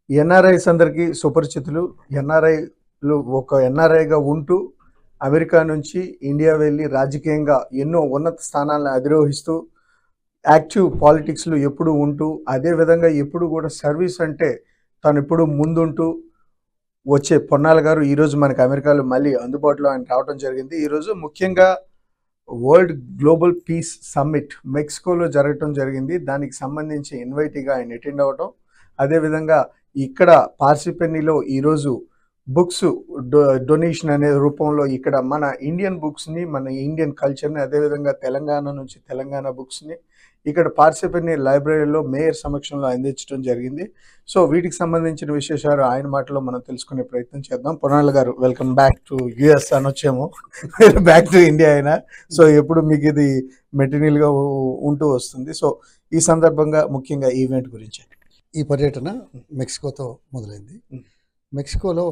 NRIs అందరికీ సుపరిచితులు. ఎన్ఆర్ఐలు ఒక ఎన్ఆర్ఐగా ఉంటూ అమెరికా నుంచి ఇండియా వెళ్ళి రాజకీయంగా ఎన్నో ఉన్నత స్థానాలను అధిరోహిస్తూ యాక్టివ్ పాలిటిక్స్లో ఎప్పుడు ఉంటూ అదేవిధంగా ఎప్పుడు కూడా సర్వీస్ అంటే తను ఎప్పుడు ముందుంటూ వచ్చే పొన్నాల గారు ఈరోజు మనకి అమెరికాలో మళ్ళీ అందుబాటులో ఆయన రావడం జరిగింది. ఈరోజు ముఖ్యంగా వరల్డ్ గ్లోబల్ పీస్ సమ్మిట్ మెక్సికోలో జరగటం జరిగింది. దానికి సంబంధించి ఇన్వైటీగా ఆయన అటెండ్ అవ్వటం, అదేవిధంగా ఇక్కడ పార్సిపెన్నీలో ఈరోజు బుక్స్ డొనేషన్ అనే రూపంలో ఇక్కడ మన ఇండియన్ బుక్స్ని, మన ఇండియన్ కల్చర్ని, అదేవిధంగా తెలంగాణ నుంచి తెలంగాణ బుక్స్ని ఇక్కడ పార్సిపెన్నీ లైబ్రరీలో మేయర్ సమక్షంలో అందించడం జరిగింది. సో వీటికి సంబంధించిన విశేషాలు ఆయన మాటలో మనం తెలుసుకునే ప్రయత్నం చేద్దాం. పొన్నాల గారు, వెల్కమ్ బ్యాక్ టు యుఎస్ అని వచ్చాము, బ్యాక్ టు ఇండియా అయినా. సో ఎప్పుడు మీకు ఇది మెటీరియల్గా ఉంటూ వస్తుంది. సో ఈ సందర్భంగా ముఖ్యంగా ఈవెంట్ గురించి. ఈ పర్యటన మెక్సికోతో మొదలైంది. మెక్సికోలో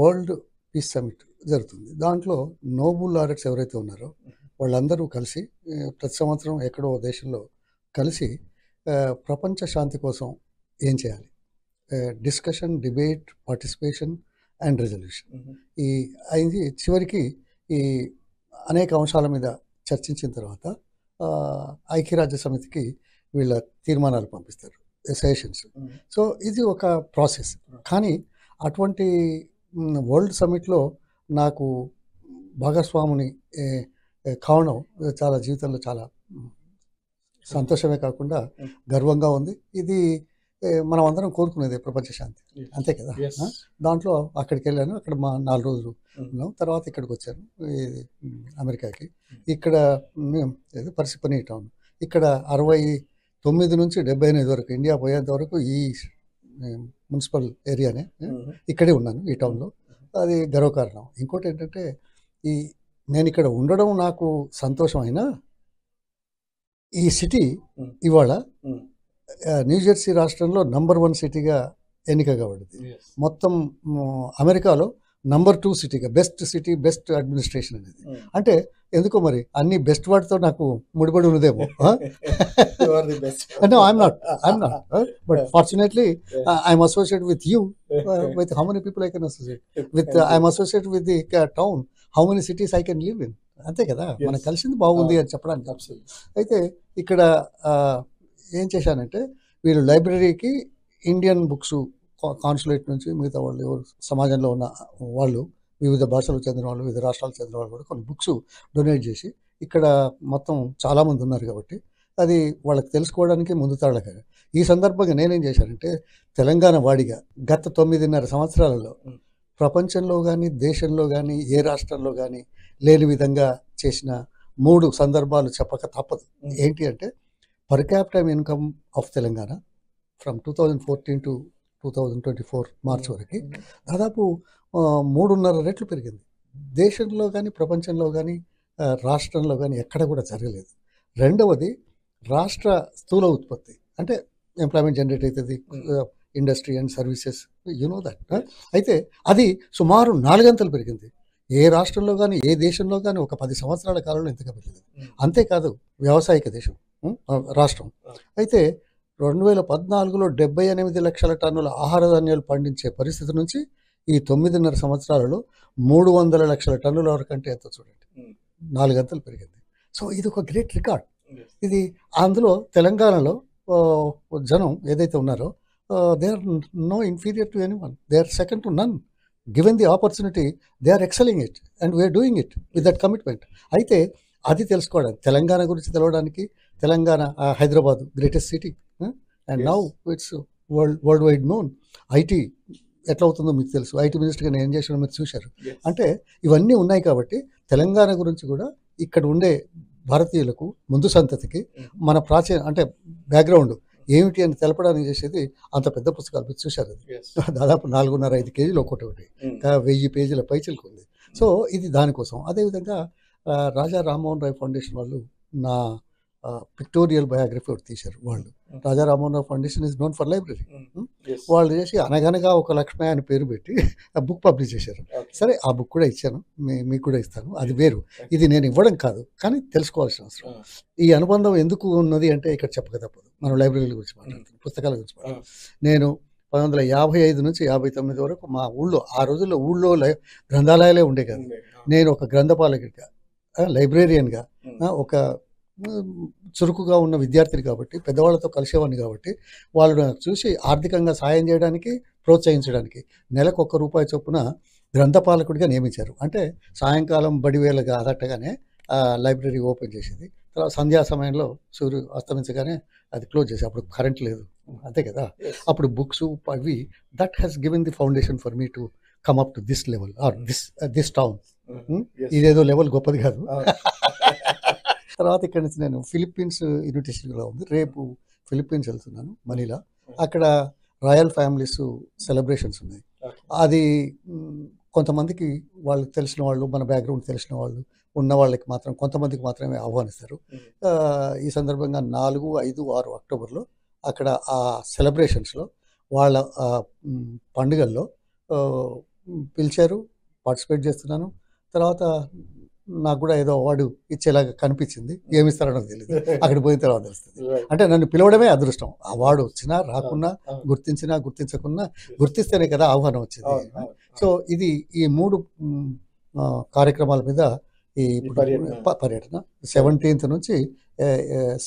వరల్డ్ పీస్ సమిట్ జరుగుతుంది. దాంట్లో నోబుల్ లారెట్స్ ఎవరైతే ఉన్నారో వాళ్ళందరూ కలిసి ప్రతి సంవత్సరం ఎక్కడో దేశంలో కలిసి ప్రపంచ శాంతి కోసం ఏం చేయాలి, discussion, debate, participation and resolution ఈ అయింది. చివరికి ఈ అనేక అంశాల మీద చర్చించిన తర్వాత ఐక్యరాజ్య సమితికి వీళ్ళ తీర్మానాలు పంపిస్తారు, సెషన్స్. సో ఇది ఒక ప్రాసెస్. కానీ అటువంటి వరల్డ్ సమిట్లో నాకు భాగస్వామిని కావడం చాలా జీవితంలో చాలా సంతోషమే కాకుండా గర్వంగా ఉంది. ఇది మనం అందరం కోరుకునేది ప్రపంచ శాంతి, అంతే కదా. దాంట్లో అక్కడికి వెళ్ళాను. అక్కడ మా 4 రోజులు ఉన్నాం. తర్వాత ఇక్కడికి వచ్చాను అమెరికాకి. ఇక్కడ పార్సిపెన్నీ టౌన్, ఇక్కడ 69 నుంచి 78 వరకు ఇండియా పోయేంత వరకు ఈ మున్సిపల్ ఏరియానే ఇక్కడే ఉన్నాను, ఈ టౌన్లో. అది గర్వకారణం. ఇంకోటి ఏంటంటే నేను ఇక్కడ ఉండడం నాకు సంతోషం అయినా ఈ సిటీ ఇవాళ న్యూజెర్సీ రాష్ట్రంలో నంబర్ 1 సిటీగా ఎన్నిక కాబడింది. మొత్తం అమెరికాలో నంబర్ 2 సిటీగా, బెస్ట్ సిటీ, బెస్ట్ అడ్మినిస్ట్రేషన్ అనేది. అంటే ఎందుకో మరి అన్ని బెస్ట్ వాటితో నాకు ముడిపడి ఉన్నదేమో. No, I'm not. But fortunately, I'm associated with you. With how many people I can associate? I'm associated with the town. How many cities I can live in? అంతే కదా, మనకు కలిసింది బాగుంది అని చెప్పడానికి. అయితే ఇక్కడ ఏం చేశానంటే వీళ్ళు లైబ్రరీకి ఇండియన్ బుక్స్, కాన్సులేట్ నుంచి మిగతా వాళ్ళు ఎవరు సమాజంలో ఉన్న వాళ్ళు, వివిధ భాషలకు చెందిన వాళ్ళు, వివిధ రాష్ట్రాలకు చెందిన వాళ్ళు కూడా కొన్ని బుక్స్ డొనేట్ చేసి, ఇక్కడ మొత్తం చాలామంది ఉన్నారు కాబట్టి అది వాళ్ళకి తెలుసుకోవడానికి ముందు తాళక. ఈ సందర్భంగా నేనేం చేశానంటే తెలంగాణ వాడిగా గత 9.5 సంవత్సరాలలో ప్రపంచంలో కానీ దేశంలో కానీ ఏ రాష్ట్రంలో కానీ లేని విధంగా చేసిన 3 సందర్భాలు చెప్పక తప్పదు. ఏంటి అంటే per capital income of Telangana from 2014 to 2024 March వరకు దాదాపు 3.5 రెట్లు పెరిగింది. దేశంలో కానీ ప్రపంచంలో కానీ రాష్ట్రంలో కానీ ఎక్కడ కూడా జరగలేదు. రెండవది రాష్ట్ర స్థూల ఉత్పత్తి, అంటే ఎంప్లాయ్మెంట్ జనరేట్ అవుతుంది, industry and services, know that. అయితే అది సుమారు 4 అంతలు పెరిగింది. ఏ రాష్ట్రంలో కానీ ఏ దేశంలో కానీ ఒక 10 సంవత్సరాల కాలంలో ఇంతగా పెరిగింది. అంతేకాదు వ్యావసాయిక దేశం రాష్ట్రం. అయితే 2014లో 78 లక్షల టన్నుల ఆహార ధాన్యాలు పండించే పరిస్థితి నుంచి ఈ 9.5 సంవత్సరాలలో 300 లక్షల టన్నుల వరకు అంటే ఎంతో చూడండి, 4 అంతలు పెరిగింది. సో ఇది ఒక గ్రేట్ రికార్డ్. ఇది అందులో తెలంగాణలో జనం ఏదైతే ఉన్నారో they are no inferior to anyone, they are second to none. Given the opportunity they are excelling it and we are doing it with that commitment. అయితే అది తెలుసుకోవడానికి, తెలంగాణ గురించి తెలవడానికి, Telangana Hyderabad greatest city and now it's world wide known. IT ఎట్లా అవుతుందో మీకు తెలుసు, IT మినిస్టర్గా నేను ఏం చేసానో మీరు చూశారు. అంటే ఇవన్నీ ఉన్నాయి కాబట్టి తెలంగాణ గురించి కూడా ఇక్కడ ఉండే భారతీయులకు, ముందు సంతతికి మన ప్రాచీన అంటే బ్యాక్గ్రౌండ్ ఏమిటి అని తెలపడానికి చేసేది అంత పెద్ద పుస్తకాలు మీరు చూశారు. దాదాపు 4.5-5 కేజీలు ఒక్కొక్కటి 1000 పేజీల పైచిలకు ఉంది. సో ఇది దానికోసం. అదేవిధంగా రాజా రామ్మోహన్ రాయ్ ఫౌండేషన్ వాళ్ళు నా పిక్టోరియల్ బయోగ్రఫీ ఒకటి తీశారు. వాళ్ళు Raja Rammohan Roy foundation is known for library. Yes. వాళ్ళు చేసి అనగనగా ఒక లక్ష్మి అని పేరు పెట్టి ఆ బుక్ పబ్లిష్ చేశారు. Okay. సరే ఆ బుక్ కూడా ఇచ్చాను, మీకు కూడా ఇస్తాను, అది వేరు. ఇది నేను ఇవ్వడం కాదు, కానీ తెలుసుకోవాల్సిన అవసరం. ఈ అనుబంధం ఎందుకు ఉన్నది అంటే ఇక్కడ చెప్పక తప్పదు. మనం లైబ్రరీల గురించి మాట్లాడుతున్నాం, పుస్తకాల గురించి మాట్లాడుతున్నాం. నేను 1955 నుంచి 59 వరకు మా ఊళ్ళో, ఆ రోజుల్లో ఊళ్ళో గ్రంథాలయాలే ఉండే కదా. నేను ఒక గ్రంథపాలకుడిగా, లైబ్రేరియన్గా, ఒక చురుకుగా ఉన్న విద్యార్థిని కాబట్టి, పెద్దవాళ్ళతో కలిసేవాడిని కాబట్టి, వాళ్ళు నాకు చూసి ఆర్థికంగా సాయం చేయడానికి, ప్రోత్సహించడానికి నెలకు ₹1 చొప్పున గ్రంథపాలకుడిగా నియమించారు. అంటే సాయంకాలం బడివేళ అదట్టగానే లైబ్రరీ ఓపెన్ చేసేది. తర్వాత సంధ్యా సమయంలో సూర్యుడు అస్తమించగానే అది క్లోజ్ చేసి, అప్పుడు కరెంట్ లేదు, అంతే కదా. అప్పుడు బుక్స్ అవి, that has given the foundation for me to come up to this level or this town. ఇదేదో లెవెల్ గొప్పది కాదు. తర్వాత ఇక్కడ నుంచి నేను ఫిలిప్పీన్స్ ఇన్విటేషన్గా ఉంది, రేపు ఫిలిప్పీన్స్ వెళ్తున్నాను, మనీలా. అక్కడ రాయల్ ఫ్యామిలీస్ సెలబ్రేషన్స్ ఉన్నాయి. అది కొంతమందికి వాళ్ళకి తెలిసిన వాళ్ళు, మన బ్యాక్గ్రౌండ్ తెలిసిన వాళ్ళు ఉన్న వాళ్ళకి మాత్రం, కొంతమందికి మాత్రమే ఆహ్వానిస్తారు. ఈ సందర్భంగా 4, 5, 6 అక్టోబర్లో అక్కడ ఆ సెలబ్రేషన్స్లో వాళ్ళ పండుగల్లో పిలిచారు, పార్టిసిపేట్ చేస్తున్నాను. తర్వాత నాకు కూడా ఏదో అవార్డు ఇచ్చేలాగా కనిపించింది, ఏమిస్తారో నాకు తెలియదు, అక్కడ పోయిన తర్వాత తెలుస్తుంది. అంటే నన్ను పిలవడమే అదృష్టం. అవార్డు వచ్చినా రాకున్నా, గుర్తించినా గుర్తించకున్నా, గుర్తిస్తేనే కదా ఆహ్వానం వచ్చింది. సో ఇది ఈ 3 కార్యక్రమాల మీద ఈ పర్యటన 17th నుంచి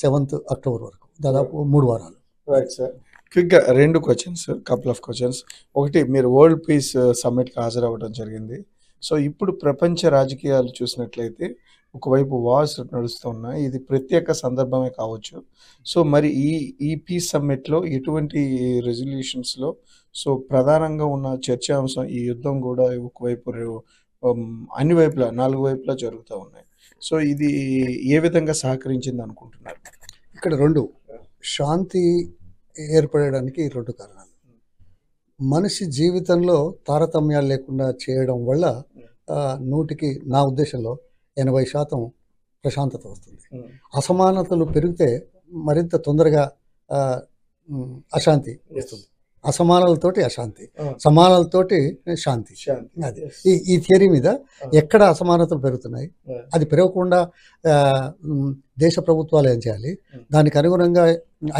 7th అక్టోబర్ వరకు, దాదాపు 3 వారాలు. Right sir. క్విక్గా 2 క్వశ్చన్స్, కపుల్ ఆఫ్ క్వశ్చన్స్. ఒకటి, మీరు వరల్డ్ పీస్ సమ్మిట్కి హాజరవ్వడం జరిగింది. సో ఇప్పుడు ప్రపంచ రాజకీయాలు చూసినట్లయితే ఒకవైపు వార్స్ నడుస్తున్నాయి, ఇది ప్రత్యేక సందర్భమే కావచ్చు. సో మరి ఈ పీస్ సమ్మిట్లో ఎటువంటి రెజల్యూషన్స్లో సో ప్రధానంగా ఉన్న చర్చాంశం ఈ యుద్ధం కూడా ఒకవైపు అన్ని వైపులా 4 వైపులా జరుగుతూ ఉన్నాయి. సో ఇది ఏ విధంగా సహకరించింది అనుకుంటున్నారు? ఇక్కడ 2 శాంతి ఏర్పడడానికి 2 కారణాలు. మనిషి జీవితంలో తారతమ్యాలు లేకుండా చేయడం వల్ల 100కి, నా ఉద్దేశంలో 80% ప్రశాంతత వస్తుంది. అసమానతలు పెరిగితే మరింత తొందరగా అశాంతి వస్తుంది. అసమానాలతోటి అశాంతి, సమానాలతోటి శాంతి. అది ఈ థియరీ మీద ఎక్కడ అసమానతలు పెరుగుతున్నాయి, అది పెరగకుండా దేశ ప్రభుత్వాలు ఏం చేయాలి, దానికి అనుగుణంగా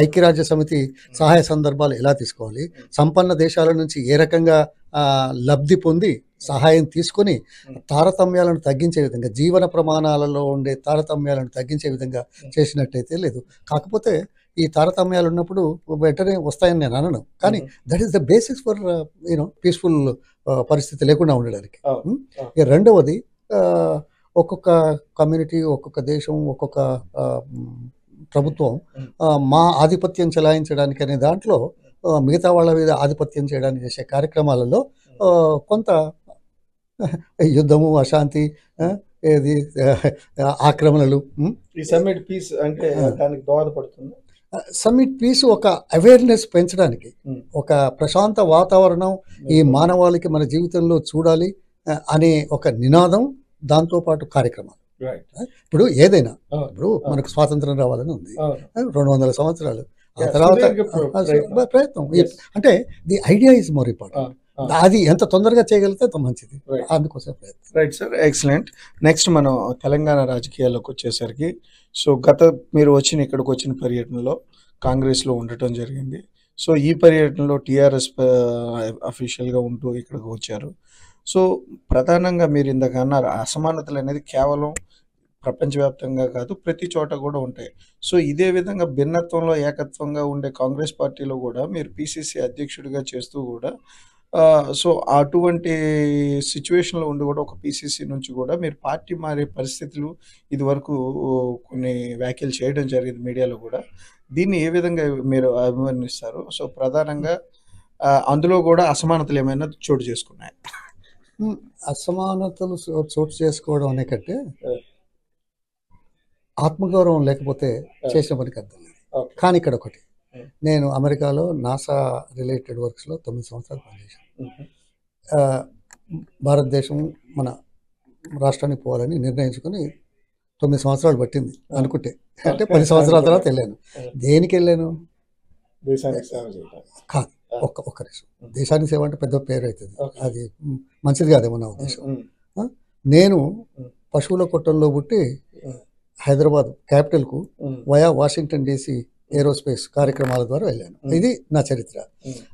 ఐక్యరాజ్య సమితి సహాయ సందర్భాలు ఎలా తీసుకోవాలి, సంపన్న దేశాల నుంచి ఏ రకంగా లబ్ధి పొంది సహాయం తీసుకొని తారతమ్యాలను తగ్గించే విధంగా, జీవన ప్రమాణాలలో ఉండే తారతమ్యాలను తగ్గించే విధంగా చేసినట్టయితే లేదు. కాకపోతే ఈ తారతమ్యాలు ఉన్నప్పుడు వెంటనే వస్తాయని నేను అనను, కానీ that is the basis for peaceful పరిస్థితి లేకుండా ఉండడానికి. ఇక రెండవది, ఒక్కొక్క కమ్యూనిటీ, ఒక్కొక్క దేశం, ఒక్కొక్క ప్రభుత్వం మా ఆధిపత్యం చెలాయించడానికి అనే దాంట్లో మిగతా వాళ్ళ మీద ఆధిపత్యం చేయడానికి చేసే కార్యక్రమాలలో కొంత యుద్ధము, అశాంతి, ఏది ఆక్రమణలు. ఈ సమ్మిట్ పీస్ అంటే దానికి దోహదపడుతుంది. సమ్మిట్ పీస్ ఒక అవేర్నెస్ పెంచడానికి, ఒక ప్రశాంత వాతావరణం ఈ మానవాళికి మన జీవితంలో చూడాలి అనే ఒక నినాదం, దాంతోపాటు కార్యక్రమాలు. ఇప్పుడు ఏదైనా, ఇప్పుడు మనకు స్వాతంత్రం రావాలని ఉంది, 200 సంవత్సరాలు, ఆ తర్వాత ప్రయత్నం. అంటే the idea is more important. అది ఎంత తొందరగా చేయగలిగితే అంత మంచిది, అందుకోసం ప్రయత్నం. Right sir, excellent. నెక్స్ట్ మనం తెలంగాణ రాజకీయాల్లోకి వచ్చేసరికి, సో మీరు ఇక్కడికి వచ్చిన పర్యటనలో కాంగ్రెస్లో ఉండటం జరిగింది. సో ఈ పర్యటనలో టీఆర్ఎస్ అఫీషియల్గా ఉంటూ ఇక్కడికి వచ్చారు. సో ప్రధానంగా మీరు ఇందాక అన్నారు, అసమానతలు అనేది కేవలం ప్రపంచవ్యాప్తంగా కాదు, ప్రతి చోట కూడా ఉంటాయి. సో ఇదే విధంగా భిన్నత్వంలో ఏకత్వంగా ఉండే కాంగ్రెస్ పార్టీలో కూడా మీరు పిసిసి అధ్యక్షుడిగా చేస్తూ కూడా సో అటువంటి సిచ్యువేషన్లో ఉండి కూడా ఒక పిసిసి నుంచి కూడా మీరు పార్టీ మారే పరిస్థితులు ఇదివరకు కొన్ని వ్యాఖ్యలు చేయడం జరిగింది మీడియాలో కూడా. దీన్ని ఏ విధంగా మీరు అభివర్ణిస్తారు? సో ప్రధానంగా అందులో కూడా అసమానతలు ఏమైనా చోటు చేసుకున్నాయి? అసమానతలు చోటు చేసుకోవడం అనే కంటే ఆత్మగౌరవం లేకపోతే చేసిన పనికి అర్థం లేదు. కానీ ఇక్కడ ఒకటి, నేను అమెరికాలో నాసా రిలేటెడ్ వర్క్స్లో 9 సంవత్సరాలు పనిచేశాను. భారతదేశం మన రాష్ట్రానికి పోవాలని నిర్ణయించుకొని 9 సంవత్సరాలు పట్టింది అనుకుంటే, అంటే 10 సంవత్సరాల తర్వాత వెళ్ళాను. దేనికి వెళ్ళాను? దేశానికి సేవ చేయడం కాదు, ఒక్క నిమిషం. దేశానికి సేవ అంటే పెద్ద పేరు అవుతుంది, అది మంచిది కాదేమో నా ఉద్దేశం. నేను పశువుల కొట్టంలో పుట్టి హైదరాబాద్ క్యాపిటల్కు వయా వాషింగ్టన్ డీసీ ఏరోస్పేస్ కార్యక్రమాల ద్వారా వెళ్ళాను. ఇది నా చరిత్ర.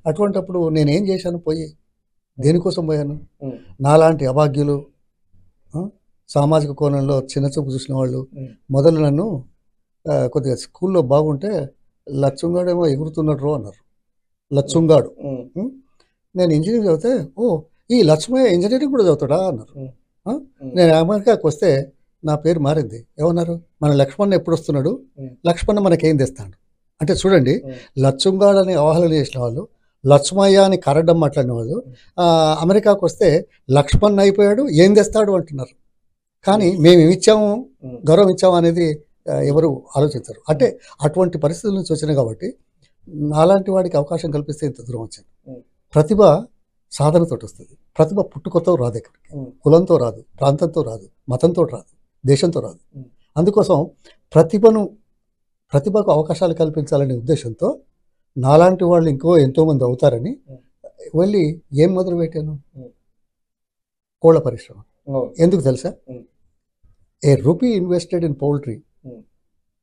అటువంటప్పుడు నేనేం చేశాను? పోయి దేనికోసం పోయాను? నాలాంటి అభాగ్యులు, సామాజిక కోణంలో చిన్నచూపు చూసిన వాళ్ళు మొదలు నన్ను కొద్దిగా స్కూల్లో బాగుంటే లచ్చుంగాడేమో ఎగురుతున్నట్టు అన్నారు. లచ్చుంగాడు. నేను ఇంజనీరింగ్ చదివితే, ఓ ఈ లక్ష్మయ్య ఇంజనీరింగ్ కూడా చదువుతాడా అన్నారు. నేను అమెరికాకి వస్తే నా పేరు మారింది. ఏమన్నారు? మన లక్ష్మణ్ ఎప్పుడు వస్తున్నాడు, లక్ష్మణ్ మనకేం తెస్తాడు అంటే చూడండి, లచ్చుంగాడు అని అవహేళన చేసిన వాళ్ళు, లక్ష్మయ్య అని కరడ్డం మాట్లాడిన వాళ్ళు అమెరికాకు వస్తే లక్ష్మణ్ అయిపోయాడు, ఏం తెస్తాడు అంటున్నారు. కానీ మేము ఇచ్చాము, గౌరవం ఇచ్చాము అనేది ఎవరు ఆలోచించరు. అంటే అటువంటి పరిస్థితుల నుంచి వచ్చినాయి కాబట్టి అలాంటి వాడికి అవకాశం కల్పిస్తే ఇంత దూరం వచ్చాను. ప్రతిభ సాధనతో వస్తుంది. ప్రతిభ పుట్టుకొతో రాదు, ఎక్కడికి కులంతో రాదు, ప్రాంతంతో రాదు, మతంతో రాదు, దేశంతో రాదు. అందుకోసం ప్రతిభకు అవకాశాలు కల్పించాలనే ఉద్దేశంతో నాలాంటి వాళ్ళు ఎంతోమంది అవుతారని వెళ్ళి ఏం మొదలు పెట్టాను? కోళ్ళ పరిశ్రమ. ఎందుకు తెలుసా? A rupee invested in poultry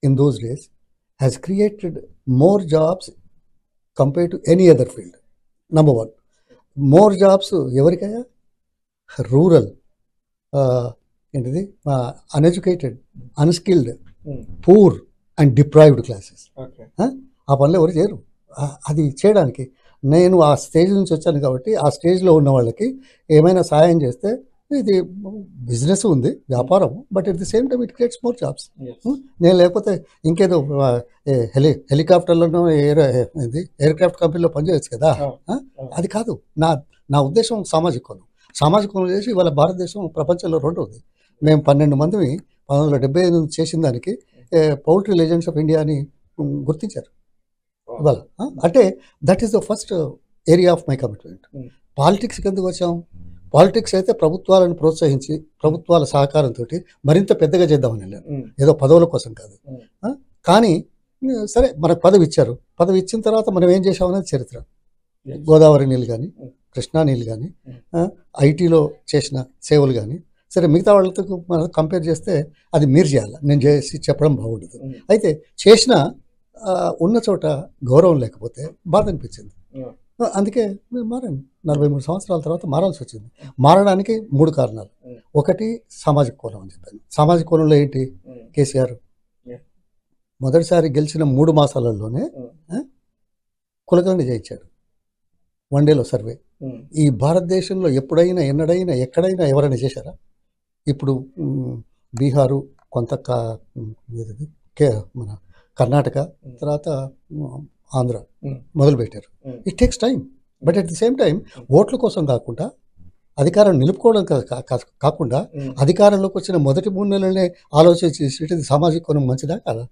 in those days has created more jobs compared to any other field. Number one, more jobs ఎవరికయ్యా? రూరల్, ఏంటిది, uneducated, unskilled, poor and deprived classes. ఆ పనులు ఎవరు చేయరు. అది చేయడానికి నేను ఆ స్టేజ్ నుంచి వచ్చాను కాబట్టి ఆ స్టేజ్లో ఉన్న వాళ్ళకి ఏమైనా సాయం చేస్తే, ఇది బిజినెస్ ఉంది, వ్యాపారం, but at the same time it creates more jobs. నేను లేకపోతే ఇంకేదో హెలికాప్టర్లోనో ఎయిర్ క్రాఫ్ట్ కంపెనీలో పనిచేయచ్చు కదా. అది కాదు నా ఉద్దేశం. సామాజిక కోణం చేసి ఇవాళ భారతదేశం ప్రపంచంలో రెండవది. మేము 12 మందిని 1975 చేసిన దానికి పౌల్ట్రీ లెజెండ్స్ ఆఫ్ ఇండియా అని గుర్తించారు ఇవాళ. అంటే that is the first area of my commitment. పాలిటిక్స్కి ఎందుకు వచ్చాం? పాలిటిక్స్ అయితే ప్రభుత్వాలను ప్రోత్సహించి ప్రభుత్వాల సహకారంతో మరింత పెద్దగా చేద్దామని వెళ్ళాను, ఏదో పదవుల కోసం కాదు. కానీ సరే, మనకు పదవి ఇచ్చారు, పదవి ఇచ్చిన తర్వాత మనం ఏం చేసామనేది చరిత్ర. గోదావరి నీళ్ళు కానీ, కృష్ణా నీళ్ళు కానీ, ఐటీలో చేసిన సేవలు కానీ, సరే మిగతా వాళ్ళతో మనం కంపేర్ చేస్తే అది మీరు చేయాలి, నేను చేసి చెప్పడం బాగుండదు. అయితే చేసిన ఉన్న చోట గౌరవం లేకపోతే బాధ అనిపించింది. అందుకే మేము మారాను. 43 సంవత్సరాల తర్వాత మారాల్సి వచ్చింది. మారడానికి 3 కారణాలు. ఒకటి సామాజిక కోణం అని చెప్పాను. సామాజిక కోణంలో ఏంటి? కేసీఆర్ మొదటిసారి గెలిచిన 3 మాసాలలోనే కులగణన చేయించాడు, 1 డేలో సర్వే. ఈ భారతదేశంలో ఎప్పుడైనా, ఎన్నడైనా, ఎక్కడైనా ఎవరైనా చేశారా? ఇప్పుడు బీహారు, కొంత మన కర్ణాటక, తర్వాత ఆంధ్ర మొదలుపెట్టారు. It takes time, but at the same time ఓట్ల కోసం కాకుండా, అధికారం నిలుపుకోవడం కాకుండా, అధికారంలోకి వచ్చిన మొదటి 3 నెలలనే ఆలోచించి సామాజిక కోణం మంచిదా కాదా?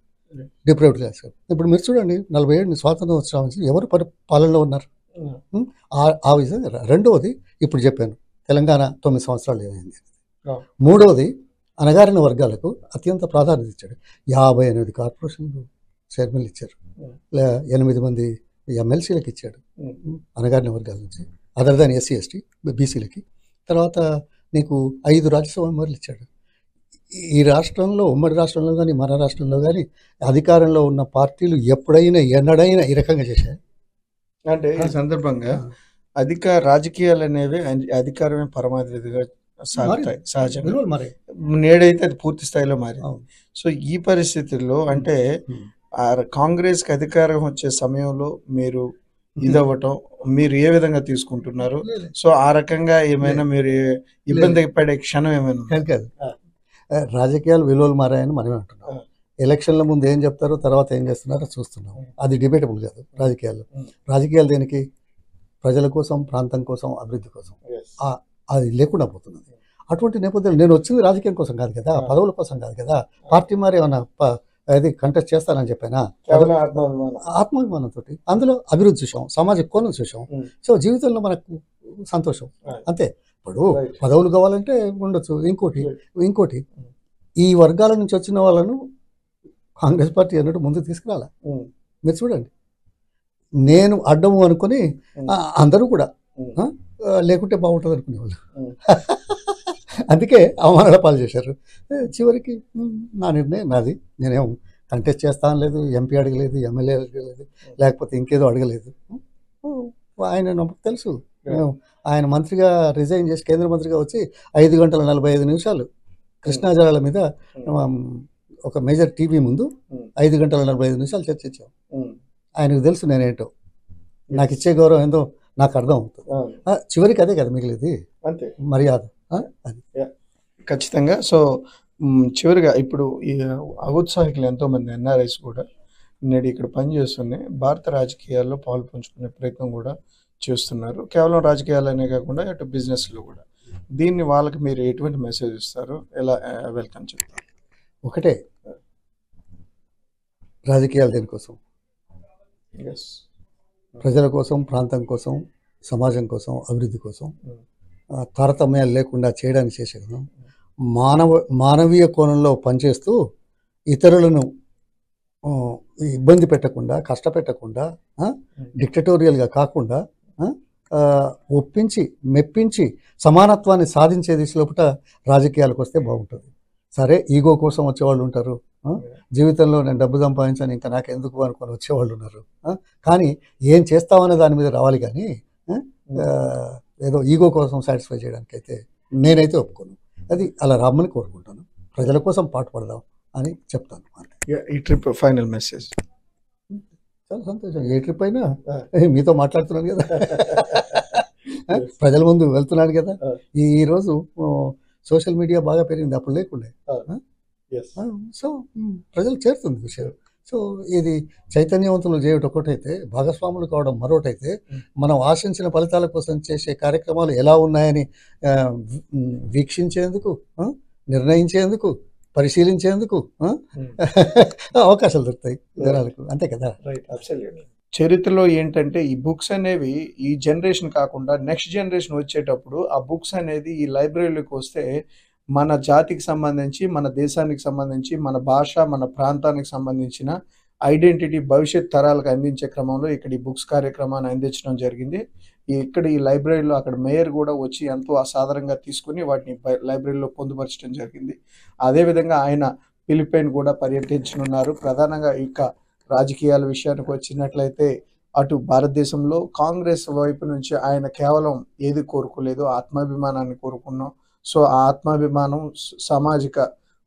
Deprived class. ఇప్పుడు మీరు చూడండి, 47 స్వాతంత్రం వచ్చిన ఎవరు పాలనలో ఉన్నారు? ఆ విధంగా. రెండవది ఇప్పుడు చెప్పాను, తెలంగాణ 9 సంవత్సరాలు ఏమైంది. మూడవది, అణగారిన వర్గాలకు అత్యంత ప్రాధాన్యత ఇచ్చాడు. 58 కార్పొరేషన్లు చైర్మన్లు ఇచ్చారు, 8 మంది ఎమ్మెల్సీలకు ఇచ్చాడు అణగారిన వర్గాల నుంచి, అదర్ దాన్ ఎస్సీ ఎస్టీ బీసీలకి. తర్వాత నీకు 5 రాజ్యసభ మెంబర్లు ఇచ్చాడు. ఈ రాష్ట్రంలో, ఉమ్మడి రాష్ట్రంలో కానీ మన రాష్ట్రంలో కానీ అధికారంలో ఉన్న పార్టీలు ఎప్పుడైనా, ఎన్నడైనా ఈ రకంగా చేశాయి. అంటే ఈ సందర్భంగా రాజకీయాలు అనేవి అధికారమే పరమాధిగా సాగుతాయి సహజంగా. నేడైతే అది పూర్తి స్థాయిలో మారింది. సో ఈ పరిస్థితుల్లో అంటే కాంగ్రెస్కి అధికారం వచ్చే సమయంలో మీరు ఇదవ్వటం మీరు ఏ విధంగా తీసుకుంటున్నారు? సో ఆ రకంగా ఏమైనా మీరు ఇబ్బంది పడే క్షణం ఏమైనా? కాదు, రాజకీయాలు విలువలు మారాయని మనమే అంటున్నాం. ఎలక్షన్ల ముందు ఏం చెప్తారో తర్వాత ఏం చేస్తున్నారో చూస్తున్నాం. అది డిబేటబుల్ కాదు. రాజకీయాలు దేనికి? ప్రజల కోసం, ప్రాంతం కోసం, అభివృద్ధి కోసం. అది లేకుండా పోతున్నది. అటువంటి నేపథ్యంలో నేను వచ్చింది రాజకీయం కోసం కాదు కదా, పదవుల కోసం కాదు కదా. పార్టీ మరి ఏమన్నా అది కంటెస్ట్ చేస్తానని చెప్పానా? ఆత్మాభిమానంతో అందులో అభివృద్ధి చూసాం, సామాజిక కోణం చూసాం. సో జీవితంలో మనకు సంతోషం అంతే. ఇప్పుడు పదవులు కావాలంటే ఉండొచ్చు. ఇంకోటి ఈ వర్గాల నుంచి వచ్చిన వాళ్ళను కాంగ్రెస్ పార్టీ అన్నట్టు ముందుకు తీసుకురాలా. మీరు చూడండి, నేను అడ్డము అనుకుని అందరూ కూడా లేకుంటే బాగుంటుంది అనుకునేవాళ్ళు. అందుకే అవమానాల పాలు చేశారు. చివరికి నా నిర్ణయం నాది. నేనేం కంటెస్ట్ చేస్తాను లేదు, ఎంపీ అడగలేదు, ఎమ్మెల్యే అడగలేదు, లేకపోతే ఇంకేదో అడగలేదు. ఆయన నాకు తెలుసు. ఆయన మంత్రిగా రిజైన్ చేసి కేంద్ర మంత్రిగా వచ్చి 5 గంటల 45 నిమిషాలు కృష్ణా జలాల మీద ఒక మేజర్ టీవీ ముందు 5 గంటల 45 నిమిషాలు చర్చించాం. ఆయనకు తెలుసు నేనేంటో, నాకు ఇచ్చే గౌరవం ఏందో నాకు అర్థం అవుతుంది. చివరికి అదే కదా మిగిలింది, అంతే మర్యాద. అది ఖచ్చితంగా. సో చివరిగా ఇప్పుడు ఈ ఔత్సాహికులు ఎంతోమంది ఎన్ఆర్ఐస్ కూడా నేడు ఇక్కడ పనిచేస్తున్నాయి, భారత రాజకీయాల్లో పాలు పంచుకునే ప్రయత్నం కూడా చేస్తున్నారు. కేవలం రాజకీయాలనే కాకుండా అటు బిజినెస్లో కూడా. దీన్ని వాళ్ళకి మీరు ఎటువంటి మెసేజ్ ఇస్తారు, ఎలా వెల్కమ్ చెప్తారు? ఒకటే, రాజకీయాలు దేనికోసం? ప్రజల కోసం, ప్రాంతం కోసం, సమాజం కోసం, అభివృద్ధి కోసం, తారతమ్యాలు లేకుండా చేయడానికి చేసేది. మానవీయ కోణంలో పనిచేస్తూ ఇతరులను ఇబ్బంది పెట్టకుండా, కష్టపెట్టకుండా, డిక్టటోరియల్గా కాకుండా ఒప్పించి మెప్పించి సమానత్వాన్ని సాధించే దిశలోపట రాజకీయాలకు వస్తే బాగుంటుంది. సరే, ఈగో కోసం వచ్చేవాళ్ళు ఉంటారు, జీవితంలో నేను డబ్బు సంపాదించాను ఇంకా నాకెందుకు అనుకొని వచ్చేవాళ్ళు ఉన్నారు. కానీ ఏం చేస్తామనే దాని మీద రావాలి, కానీ ఏదో ఈగో కోసం సాటిస్ఫై చేయడానికి అయితే నేనైతే ఒప్పుకోను. అది అలా రామని కోరుకుంటాను. ప్రజల కోసం పాటుపడదాం అని చెప్తాను. ఈ ట్రిప్ ఫైనల్ మెసేజ్. చాలా సంతోషం. ఏ ట్రిప్ అయినా మీతో మాట్లాడుతున్నాను కదా, ప్రజల ముందు వెళ్తున్నాను కదా. ఈరోజు సోషల్ మీడియా బాగా పెరిగింది, అప్పుడు లేకుండే. సో ప్రజలు చేరుతుంది విషయం. సో ఇది చైతన్యవంతులు చేయడం ఒకటైతే, భాగస్వాములు కావడం మరొకటైతే, మనం ఆశించిన ఫలితాల కోసం చేసే కార్యక్రమాలు ఎలా ఉన్నాయని వీక్షించేందుకు, నిర్ణయించేందుకు, పరిశీలించేందుకు అవకాశాలు దొరుకుతాయి జనాలకు. అంతే కదా. చరిత్రలో ఏంటంటే ఈ బుక్స్ అనేవి ఈ జనరేషన్ కాకుండా నెక్స్ట్ జనరేషన్ వచ్చేటప్పుడు ఆ బుక్స్ అనేది ఈ లైబ్రరీలోకి వస్తే మన జాతికి సంబంధించి, మన దేశానికి సంబంధించి, మన భాష, మన ప్రాంతానికి సంబంధించిన ఐడెంటిటీ భవిష్యత్ తరాలకు అందించే క్రమంలో ఇక్కడ ఈ బుక్స్ కార్యక్రమాన్ని అందించడం జరిగింది. ఇక్కడ ఈ లైబ్రరీలో అక్కడ మేయర్ కూడా వచ్చి ఎంతో అసాధారణంగా తీసుకుని వాటిని లైబ్రరీలో పొందుపరచడం జరిగింది. అదేవిధంగా ఆయన ఫిలిప్పైన్ కూడా పర్యటించనున్నారు. ప్రధానంగా ఇక రాజకీయాల విషయానికి వచ్చినట్లయితే అటు భారతదేశంలో కాంగ్రెస్ వైపు నుంచి ఆయన కేవలం ఏది కోరుకోలేదు, ఆత్మాభిమానాన్ని కోరుకున్నాం. సో ఆ ఆత్మాభిమానం, సామాజిక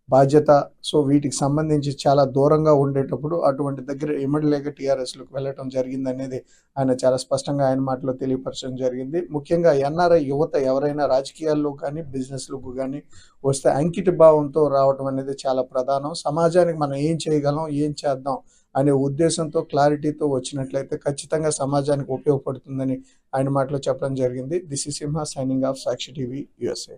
బాధ్యత, సో వీటికి సంబంధించి చాలా దూరంగా ఉండేటప్పుడు అటువంటి దగ్గర ఎమ్మెల్యేగా టీఆర్ఎస్లోకి వెళ్ళటం జరిగింది అనేది ఆయన చాలా స్పష్టంగా ఆయన మాటలో తెలియపరచడం జరిగింది. ముఖ్యంగా ఎన్ఆర్ఐ యువత ఎవరైనా రాజకీయాల్లో కానీ బిజినెస్లకు కానీ వస్తే అంకిత భావంతో రావటం అనేది చాలా ప్రధానం. సమాజానికి మనం ఏం చేయగలం, ఏం చేద్దాం అనే ఉద్దేశంతో, క్లారిటీతో వచ్చినట్లయితే ఖచ్చితంగా సమాజానికి ఉపయోగపడుతుందని ఆయన మాటలో చెప్పడం జరిగింది. This is Simha signing off Sakshi TV USA.